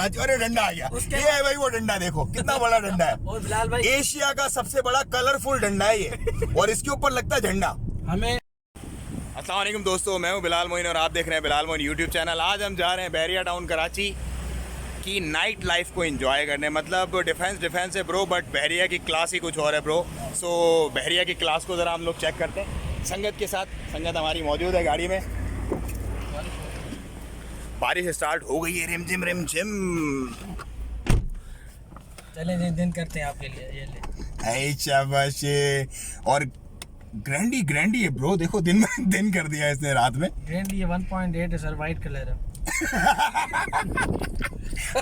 अरे डंडा आ गया, ये है भाई वो डंडा, देखो कितना बड़ा डंडा है। और बिलाल भाई एशिया का सबसे बड़ा कलरफुल डंडा है ये, और इसके ऊपर लगता है झंडा। हमें अस्सलाम वालेकुम दोस्तों, मैं हूं बिलाल मोइन और आप देख रहे हैं बिलाल मोइन यूट्यूब चैनल। आज हम जा रहे हैं बहरिया टाउन कराची की नाइट लाइफ को एंजॉय करने। मतलब डिफेंस है ब्रो, बट बहरिया की क्लास ही कुछ और है ब्रो। सो बहरिया की क्लास को ज़रा हम लोग चेक करते हैं संगत के साथ। संगत हमारी मौजूद है गाड़ी में। बारिश स्टार्ट हो गई है, रिम झिम। चले दिन करते हैं आपके लिए, ये ले। ऐ शाबाश। और ग्रैंडी है ब्रो, देखो दिन कर दिया इसने रात में। ग्रैंड ये 1.8 है सर, वाइट कलर है।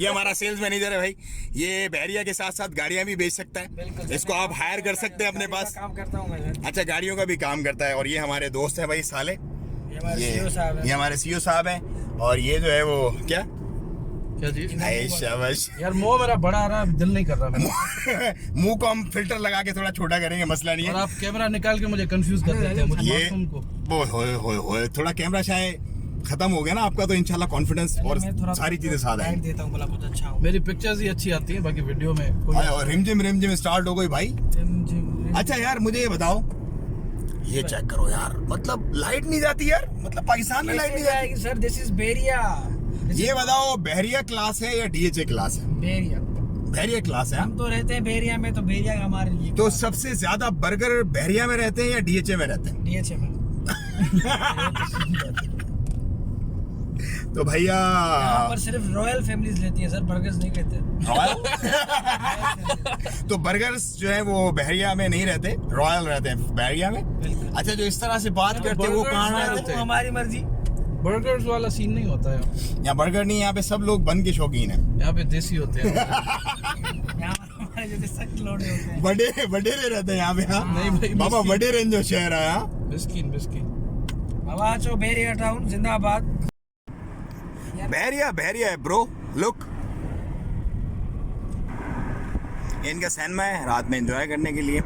ये हमारा सेल्स मैनेजर है भाई, ये बहरिया के साथ साथ गाड़ियां भी बेच सकता है। इसको आप हायर कर सकते हैं अपने पास। काम करता हूँ मैं सर। अच्छा, गाड़ियों का भी काम करता है। और ये हमारे दोस्त है भाई साले, ये हमारे CEO साहब हैं। ये हमारे सीईओ साहब हैं। और ये जो है वो क्या चीज ऐ शाबाश। यार मुंह मेरा बड़ा आ रहा है, दिल नहीं कर रहा मेरा। मुंह को हम फिल्टर लगा के थोड़ा छोटा करेंगे, मसला नहीं और है। आप कैमरा निकाल के मुझे कंफ्यूज कर देते हैं, मुझे ये मासूम को। वो होए थोड़ा कैमरा शायद खत्म हो गया ना आपका, तो इंशाल्लाह कॉन्फिडेंस और सारी चीजें साथ गाइड आएंगी। देता हूँ, बोला कुछ अच्छा हो। मेरी पिक्चर्स ही अच्छी आती हैं, बाकी वीडियो में कोई और रिमझिम स्टार्ट हो गई भाई। अच्छा यार मुझे ये बताओ, ये चेक करो यार, मतलब लाइट नहीं जाती यार, मतलब पाकिस्तान में लाइट नहीं जाती। सर दिस इज बेरिया। ये बताओ बहरिया क्लास है या डीएचए क्लास है? बेरिया। बहरिया क्लास है। हम तो रहते हैं बेरिया में, तो बेरिया का हमारे लिए तो सबसे ज्यादा बर्गर बहरिया में रहते हैं या डीएचए में रहते हैं? डीएचए में। तो भैया यहाँ पर सिर्फ रॉयल फैमिलीज लेती है सर, बर्गर्स नहीं लेते। तो बर्गर्स जो है वो बहरिया में नहीं रहते, रॉयल रहते हैं बहरिया में। बिल्कुल। अच्छा, जो इस तरह से बात करते हैं वो कहाँ रहते हैं? हमारी मर्जी। बर्गर्स वाला सीन नहीं होता है यहाँ बर्गर नहीं, यहाँ पे सब लोग बन के शौकीन है। यहाँ पे देसी होते हैं। यहाँ पर हमारे जैसे सख्त लोड़े होते हैं। वडेरे रहते हैं यहाँ पे। हाँ नहीं भाई, बाबा, मिस्किन। वडेरे जो शहर है। हाँ बिस्किन बाबा चो बेरिया टाउन जिंदाबाद। बहरिया है ब्रो, लुक। इनका सैनमा है रात में एंजॉय करने के लिए।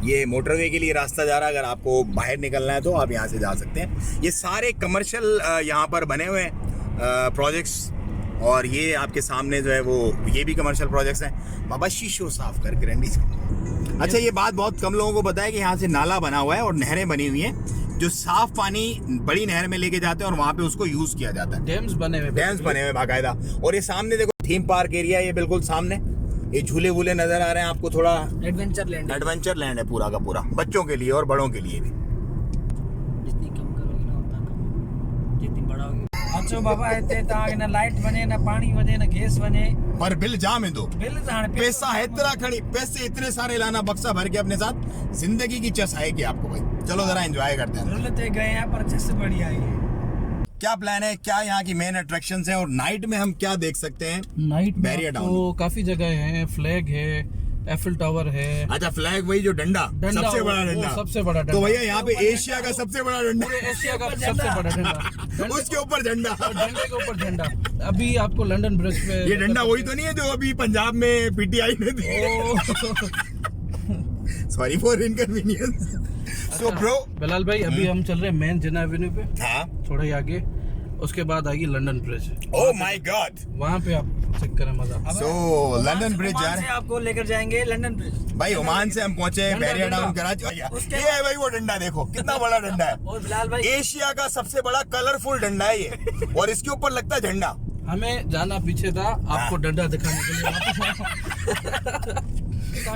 ये मोटरवे के लिए रास्ता जा रहा है, अगर आपको बाहर निकलना है तो आप यहाँ से जा सकते हैं। ये सारे कमर्शियल यहाँ पर बने हुए हैं प्रोजेक्ट्स, और ये आपके सामने जो है वो ये भी कमर्शियल प्रोजेक्ट्स हैं। बाबा शीशो साफ कर ग्रैंडी से। अच्छा, ये बात बहुत कम लोगों को पता है कि यहाँ से नाला बना हुआ है और नहरें बनी हुई हैं जो साफ पानी बड़ी नहर में लेके जाते हैं और वहाँ पे उसको यूज किया जाता है। डैम्स बने हुए बाकायदा। और ये सामने देखो थीम पार्क एरिया है, ये बिल्कुल सामने ये झूले वूले नजर आ रहे हैं आपको। थोड़ा एडवेंचर लैंड है पूरा का पूरा, बच्चों के लिए और बड़ों के लिए भी। जितनी कम करोगे ना उतना कम, जितनी बड़ा होगी। अच्छा बाबा इतने ताकि ना लाइट बने, ना पानी बने, ना गैस बने, पर बिल जामे दो। बिल पैसा है इतना खड़ी, पैसे इतने सारे लाना बक्सा भर के अपने साथ, जिंदगी की चस आएगी आपको भाई। चलो जरा एंजॉय करते हैं। रुलते गए हैं पर अच्छे से बढ़िया है। क्या प्लान है, क्या यहाँ की मेन अट्रैक्शंस हैं और नाइट में हम क्या देख सकते हैं? नाइट में बहरिया टाउन तो काफी जगह है, फ्लैग है, एफिल टावर है। अच्छा, फ्लैग वही जो डंडा सबसे बड़ा डंडा। सबसे बड़ा डंडा तो भैया यहाँ पे एशिया का सबसे बड़ा डंडा, पूरे एशिया का सबसे बड़ा डंडा। उसके ऊपर झंडा, और डंडे के ऊपर झंडा। अभी आपको लंदन ब्रिज पे ये डंडा वही तो नहीं है जो अभी पंजाब में पीटीआई ने दी? Sorry for inconvenience. So bro Bilal भाई, अभी हम चल रहे हैं मेन जिना एवेन्यू पे, हाँ। थोड़ा ही आगे। उसके बाद आएगी London bridge. Oh my God, वहाँ पे आप चेक करें, मजा। सो लंदन ब्रिज जा रहे हैं आपको लेकर जाएंगे लंदन ब्रिज। भाई। ओमान से हम पहुंचे बहरिया टाउन कराची। ये है भाई वो डंडा, देखो कितना बड़ा डंडा है। और बिलाल भाई एशिया का सबसे बड़ा कलरफुल डंडा है ये, और इसके ऊपर लगता है झंडा। हमें जाना पीछे था, आपको डंडा दिखाने के लिए।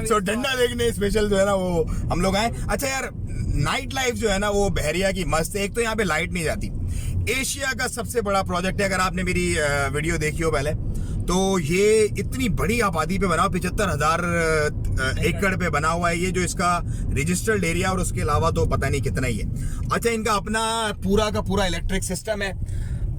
सो डंडा देखने स्पेशल जो है ना वो हम लोग आए। अच्छा यार, नाइट लाइफ जो है ना वो बहरिया की मस्त है। एक तो यहाँ पे लाइट नहीं जाती। एशिया का सबसे बड़ा प्रोजेक्ट है, अगर आपने मेरी वीडियो देखी हो पहले, तो ये इतनी बड़ी आबादी पे बना हुआ, 75,000 एकड़ पे बना हुआ है ये, जो इसका रजिस्टर्ड एरिया, और उसके अलावा तो पता नहीं कितना ही है। अच्छा, इनका अपना पूरा का पूरा इलेक्ट्रिक सिस्टम है।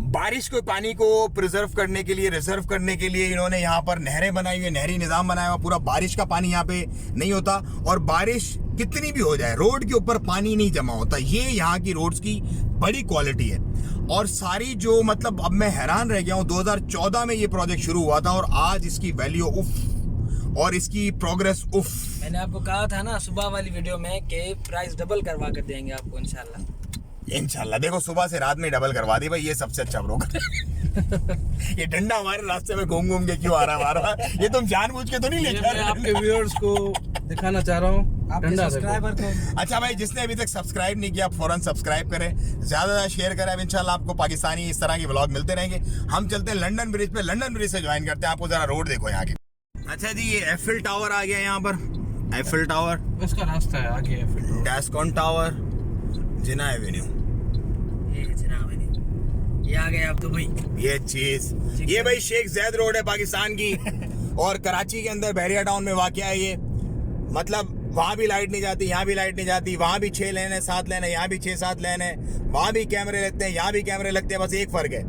बारिश के पानी को प्रिजर्व करने के लिए, रिजर्व करने के लिए इन्होंने यहाँ पर नहरें बनाई हुई है, नहरी निजाम बनाया हुआ। पूरा बारिश का पानी यहाँ पे नहीं होता, और बारिश कितनी भी हो जाए रोड के ऊपर पानी नहीं जमा होता। ये यहाँ की रोड्स की बड़ी क्वालिटी है। और सारी जो, मतलब अब मैं हैरान रह गया हूँ, 2014 में ये प्रोजेक्ट शुरू हुआ था और आज इसकी वैल्यू उफ, और इसकी प्रोग्रेस उफ। मैंने आपको कहा था ना सुबह वाली वीडियो में कि प्राइस डबल करवा कर देंगे आपको इंशाल्लाह। इंशाल्लाह। देखो सुबह से रात में डबल करवा दी भाई, ये सबसे अच्छा ब्रोकर ये डंडा हमारे रास्ते में घूम घूम के क्यों आ रहा है बार-बार? ये तुम जानबूझ के तो नहीं ये लेके आ मैं रहे? आपके व्यूअर्स को दिखाना चाह रहा हूँ। आपके डंडा सब्सक्राइबर देखो। को अच्छा भाई, जिसने अभी तक सब्सक्राइब नहीं किया फौरन सब्सक्राइब करें, ज्यादा शेयर करें। अब इंशाल्लाह आपको पाकिस्तानी इस तरह के व्लॉग मिलते रहेंगे। हम चलते हैं लंदन ब्रिज पे, लंदन ब्रिज से ज्वाइन करते हैं। आपको जरा रोड देखो यहाँ की। अच्छा जी, ये एफिल टावर आ गया यहाँ पर, एफिल टावर, इसका रास्ता है आगे है फिर। डैस्कॉन टावर, जिना एवेन्यू, ये जनाब है, ये आ गए आप दुबई। ये चीज, ये भाई शेख जैद रोड है पाकिस्तान की और कराची के अंदर बहरिया टाउन में वाक़ है ये। मतलब वहाँ भी लाइट नहीं जाती, यहाँ भी लाइट नहीं जाती। वहाँ भी 6 लेन है, 7 लेन है, यहाँ भी 6-7 लेन है। वहाँ भी कैमरे लगते हैं, यहाँ भी कैमरे लगते हैं। बस एक फ़र्क है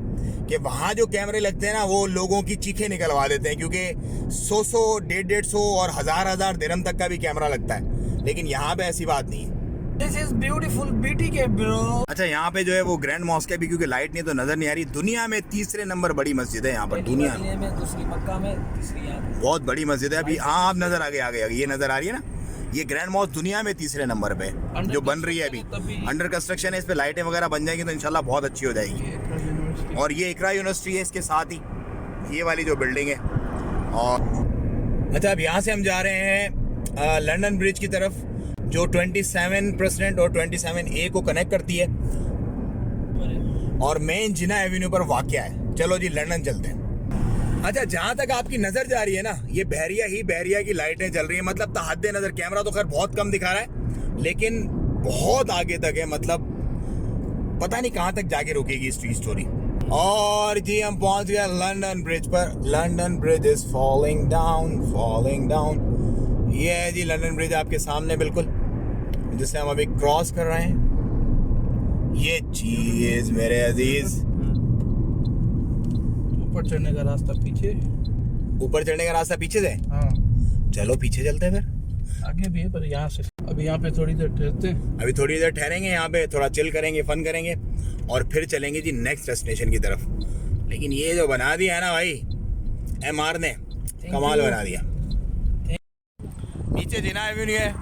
कि वहाँ जो कैमरे लगते हैं ना, वो लोगों की चीखें निकलवा देते हैं, क्योंकि 100, 150 और 1000 दिरहम तक का भी कैमरा लगता है। लेकिन यहाँ पे ऐसी बात नहीं है। This is beautiful BTK bro. अच्छा, यहाँ पे जो है वो ग्रैंड मॉस्क है भी, क्योंकि लाइट नहीं तो नजर नहीं आ रही। दुनिया में 3रे नंबर बड़ी मस्जिद है यहाँ पर, दुनिया में। दूसरी मक्का में, तीसरी यहाँ पे। बहुत बड़ी मस्जिद है। अभी हाँ, आप नजर आ गए, ये नजर आ रही है ना, ये ग्रैंड मॉस्क दुनिया में 3रे नंबर पे जो बन रही है अभी। अंडर कंस्ट्रक्शन है, इस पे लाइटें वगैरह बन जाएंगी तो इंशाल्लाह बहुत अच्छी हो जाएगी। और ये इकरा यूनिवर्सिटी है इसके साथ ही, ये वाली जो बिल्डिंग है। और अच्छा, अब यहाँ से हम जा रहे हैं लंदन ब्रिज की तरफ, जो 27% और 27A को कनेक्ट करती है और मेन जिना एवेन्यू पर वाक़या है। चलो जी, लंदन चलते हैं। अच्छा, जहाँ तक आपकी नजर जा रही है ना, ये बहरिया की लाइटें चल रही है। मतलब तहद्दे नजर, कैमरा तो खैर बहुत कम दिखा रहा है, लेकिन बहुत आगे तक है। मतलब पता नहीं कहाँ तक जाके रुकेगी इसकी स्टोरी। और जी हम पहुंच गए लंदन ब्रिज पर। London bridge is falling down. ये है जी लंदन ब्रिज आपके सामने बिल्कुल, जिसे हम अभी क्रॉस कर रहे हैं। ये चीज मेरे अजीज, ऊपर चढ़ने का रास्ता पीछे। ऊपर चढ़ने का रास्ता पीछे से। हाँ, चलो पीछे चलते हैं फिर। आगे भी है पर यहाँ से अभी यहाँ पे थोड़ी देर ठहरते हैं। अभी थोड़ी देर ठहरेंगे यहाँ पे, थोड़ा चिल करेंगे, फन करेंगे और फिर चलेंगे जी नेक्स्ट डेस्टिनेशन की तरफ। लेकिन ये जो बना दिया है ना भाई, MR ने कमाल बना दिया। नीचे जिना एवेन्यू है,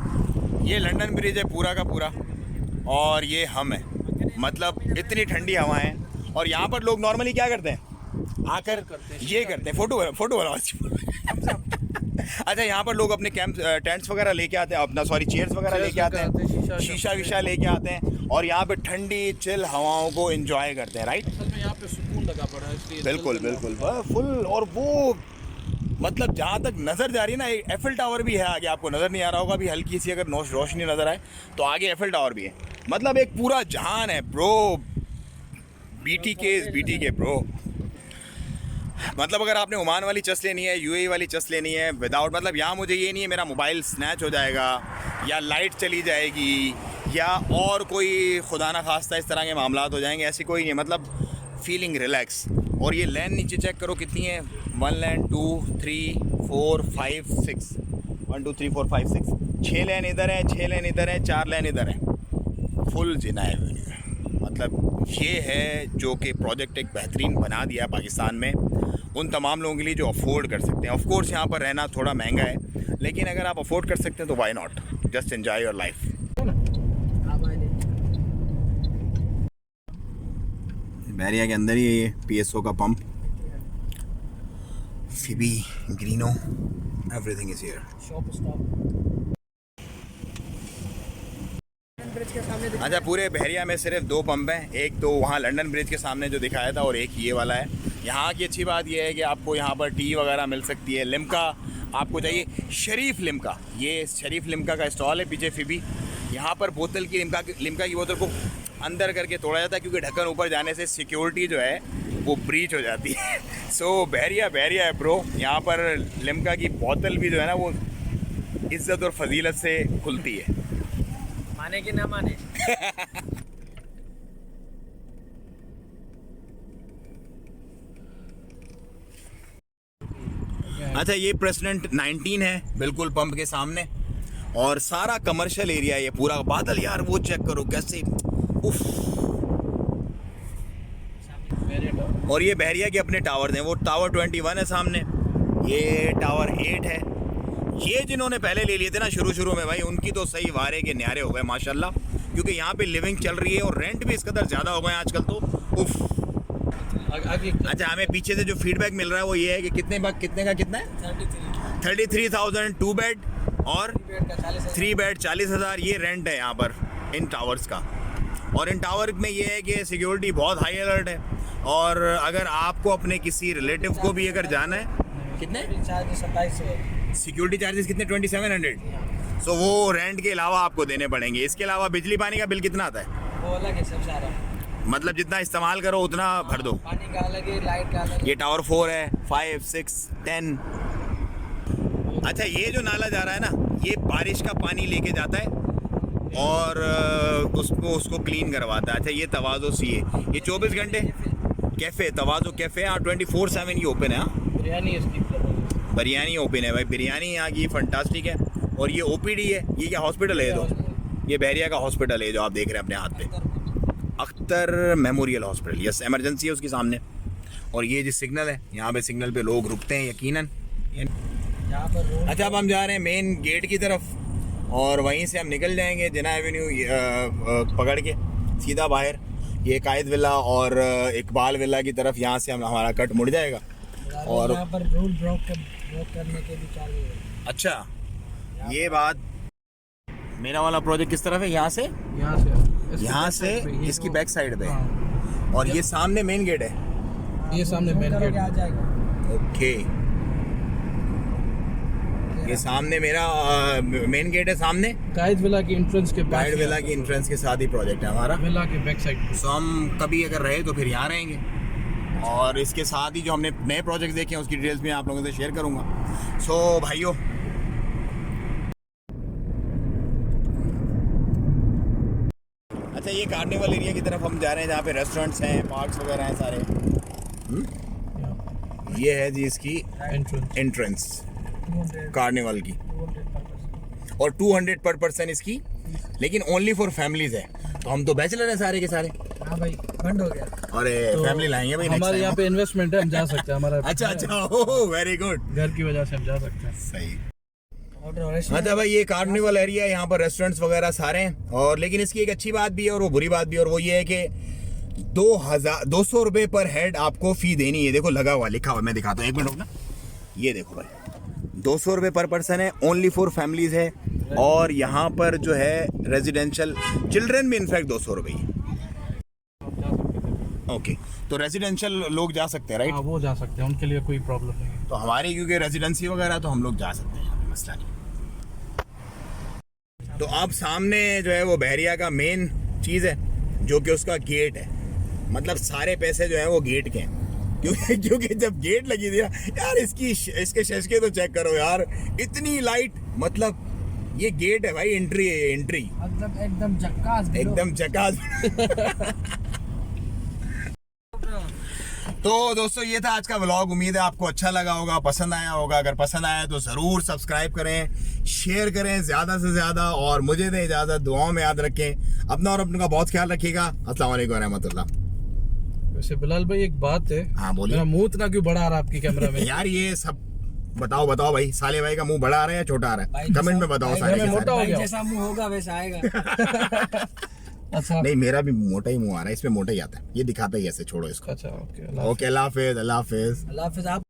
ये लंदन ब्रिज है पूरा का पूरा, और ये हम है। मतलब इतनी ठंडी हवा है। और यहाँ पर लोग नॉर्मली क्या करते हैं, आकर ये करते हैं, फोटो बनाओ। अच्छा, यहाँ पर लोग अपने कैंप टेंट्स वगैरह लेके आते हैं, अपना चेयर्स वगैरह लेके आते हैं, शीशा विशा लेके आते हैं और यहाँ पे ठंडी चिल हवाओं को एंजॉय करते हैं। राइट, असल में यहाँ पे सुकून लगा पड़ा है इसलिए। बिल्कुल फुल। और वो मतलब जहाँ तक नज़र जा रही है ना, एक एफिल टावर भी है आगे, आपको नज़र नहीं आ रहा होगा अभी, हल्की सी अगर रोशनी नज़र आए तो आगे एफिल टावर भी है। मतलब एक पूरा जहान है ब्रो। BTK bro. मतलब अगर आपने ओमान वाली चस लेनी है, UAE वाली चस लेनी है विदाउट, मतलब यहाँ मुझे ये नहीं है मेरा मोबाइल स्नैच हो जाएगा या लाइट चली जाएगी या और कोई खुदा ना खास्ता इस तरह के मामलात हो जाएंगे, ऐसी कोई नहीं है। मतलब फीलिंग रिलैक्स। और ये लेन नीचे चेक करो कितनी है, 1 लेन 2 3 4 5 6, 1 2 3 4 5 6, 6 लेन इधर है, 6 लेन इधर है, 4 लेन इधर है। फुल जिना एवेन्यू। मतलब ये है जो कि प्रोजेक्ट एक बेहतरीन बना दिया पाकिस्तान में उन तमाम लोगों के लिए जो अफोर्ड कर सकते हैं। ऑफ कोर्स यहाँ पर रहना थोड़ा महंगा है, लेकिन अगर आप अफोर्ड कर सकते हैं तो why not, just enjoy your life. Bahria के अंदर ही ये PSO का पंप, फिबी, ग्रीनो, everything is here. Shop stop. अच्छा, पूरे बहरिया में सिर्फ 2 पंप हैं। एक तो वहाँ लंदन ब्रिज के सामने जो दिखाया था, और एक ये वाला है। यहाँ की अच्छी बात यह है कि आपको यहाँ पर टी वगैरह मिल सकती है। लिम्का आपको चाहिए, शरीफ लिम्का, ये शरीफ लिम्का का स्टॉल है पीछे फिबी। यहाँ पर बोतल की लिम्का की बोतल को अंदर करके तोड़ा जाता है, क्योंकि ढक्कन ऊपर जाने से सिक्योरिटी जो है वो ब्रीच हो जाती है। सो बहरिया है ब्रो। यहाँ पर लिम्का की बोतल भी जो है ना, वो इज़्ज़त और फजीलत से खुलती है। माने कि ना माने। अच्छा, ये प्रेसिडेंट 19 है बिल्कुल पंप के सामने, और सारा कमर्शियल एरिया ये पूरा। बादल यार वो चेक करो कैसे, उफ। और ये बहरिया के अपने टावर हैं, वो टावर 21 है सामने, ये टावर 8 है। ये जिन्होंने पहले ले लिए थे ना शुरू में भाई, उनकी तो सही वारे के न्यारे हो गए माशाल्लाह, क्योंकि यहाँ पे लिविंग चल रही है और रेंट भी इस कदर ज़्यादा हो गए हैं आजकल तो उफ। आगे अच्छा, हमें पीछे से जो फीडबैक मिल रहा है वो ये है कि कितने का कितना है 33,000 2 बेड और 3 बेड 40,000 ये रेंट है यहाँ पर इन टावर्स का। और इन टावर में ये है कि सिक्योरिटी बहुत हाई अलर्ट है। और अगर आपको अपने किसी रिलेटिव को भी अगर जाना है, कितने 2700 सिक्योरिटी चार्जेस कितने 2700, सो वो रेंट के अलावा आपको देने पड़ेंगे। इसके अलावा बिजली पानी का बिल कितना आता है? वो अलग है सब सारा, मतलब जितना इस्तेमाल करो उतना भर दो। पानी का अलग है, लाइट का अलग है। ये टावर 4 है, 5 6 10। अच्छा, ये जो नाला जा रहा है ना, ये बारिश का पानी लेके जाता है और उसको क्लीन करवाता है। अच्छा, ये तवाज़ो सी है, ये 24 घंटे कैफ़े, तवाज़ो कैफ़े, हाँ 24/7 ये ओपन है। हाँ, बिरयानी इसकी बिरयानी ओपन है भाई, बिरयानी यहाँ की फंटास्टिक है। और ये ओपीडी है, ये क्या हॉस्पिटल है? ये बहरिया का हॉस्पिटल है जो आप देख रहे हैं अपने हाथ पे, Akhtar memorial hospital. Yes, emergency है उसके सामने। और ये जो सिग्नल है, यहाँ पे सिग्नल पे लोग रुकते हैं यकीनन। यहाँ पर रोड अच्छा, अब हम जा रहे हैं मेन गेट की तरफ और वहीं से हम निकल जाएंगे जिना एवेन्यू पकड़ के सीधा बाहर ये कायद विला और इकबाल विला की तरफ। यहाँ से हम हमारा कट मुड़ जाएगा। और यहाँ पर रूल ब्रेक करने के भी चालू है। अच्छा, ये बात, मेरा वाला प्रोजेक्ट किस तरफ है? यहाँ से यहाँ से इसकी बैक साइड पे। हाँ। और ये सामने मेन गेट है। ये सामने मेन गेट आ जाएगा। ओके, ये सामने मेरा मेन गेट है सामने। कायद विला की एंट्रेंस के गाइड विला की एंट्रेंस के साथ ही प्रोजेक्ट है हमारा। विला के बैक साइड। सो हम कभी अगर रहे तो फिर यहाँ रहेंगे। और इसके साथ ही जो हमने नए प्रोजेक्ट्स देखे हैं उसकी डिटेल्स भी आप लोगों से शेयर करूँगा। सो भाइयों, अच्छा, ये कार्निवल एरिया की तरफ हम जा रहे हैं जहाँ पे रेस्टोरेंट्स हैं, पार्क्स वगैरह हैं सारे। ये है जी इसकी एंट्रेंस कार्निवल की। और 200 पर पर्सन इसकी, लेकिन ओनली फॉर फैमिलीज है। तो हम तो बैचलर हैं सारे के सारे। हाँ भाई, बंद हो गया। अरे तो फैमिली लाएंगे भाई, हमारे यहाँ पे इन्वेस्टमेंट है, हम जा सकते हैं। हमारा अच्छा, ओह वेरी गुड, घर की वजह से हम जा सकते हैं। सही। ऑर्डर मतलब भाई ये कार्निवल एरिया है, यहाँ पर रेस्टोरेंट्स वगैरह सारे हैं। और लेकिन इसकी एक अच्छी बात भी है और वो बुरी बात भी है, और वो ये है कि 200 रुपये पर हेड आपको फी देनी है। देखो लगा हुआ, लिखा हुआ, मैं दिखाता हूँ, एक मिनट रुकना। ये देखो भाई, 200 रुपये पर पर्सन है, ओनली फॉर फैमिलीज है। और यहाँ पर जो है रेजिडेंशियल चिल्ड्रन भी इनफैक्ट 200 रुपये ही। ओके, तो रेजिडेंशियल लोग जा सकते हैं, राइट? हाँ, वो जा सकते हैं, उनके लिए कोई प्रॉब्लम नहीं है। तो हमारी क्योंकि रेजिडेंसी वगैरह तो हम लोग जा सकते हैं, मसला नहीं। तो अब सामने जो है वो बहरिया का मेन चीज़ है जो कि उसका गेट है। मतलब सारे पैसे जो हैं वो गेट के हैं। क्योंकि जब गेट लगी थी यार, इसके शशके तो चेक करो यार, इतनी लाइट। मतलब ये गेट है भाई, एंट्री है, एंट्री मतलब एकदम झक्कास, एकदम झकास। तो दोस्तों, ये था आज का व्लॉग। उम्मीद है आपको अच्छा लगा होगा, पसंद आया होगा। अगर पसंद आया तो ज़रूर सब्सक्राइब करें, शेयर करें ज़्यादा से ज़्यादा, और मुझे दें इजाज़त। दुआओं में याद रखें अपना और अपने का बहुत ख्याल रखिएगा। अस्सलाम वालेकुम रहमतुल्लाह। वैसे बिलाल भाई, एक बात है। हाँ बोलिए। मेरा मुंह इतना क्यों बड़ा आ रहा है आपकी कैमरा में? यार ये सब बताओ भाई, साले भाई का मुंह बड़ा आ रहा है या छोटा आ रहा है? कमेंट में बताओ सारे के मोटा सारे। हो गया। जैसा मुंह होगा वैसा आएगा। अच्छा, नहीं, मेरा भी मोटा ही मुंह आ रहा है, इसमें मोटा ही आता है। ये दिखाता ही ऐसे, छोड़ो इसको। अच्छा, ओके। ओके, अल्लाह हाफिज। अल्लाह हाफिज़। आप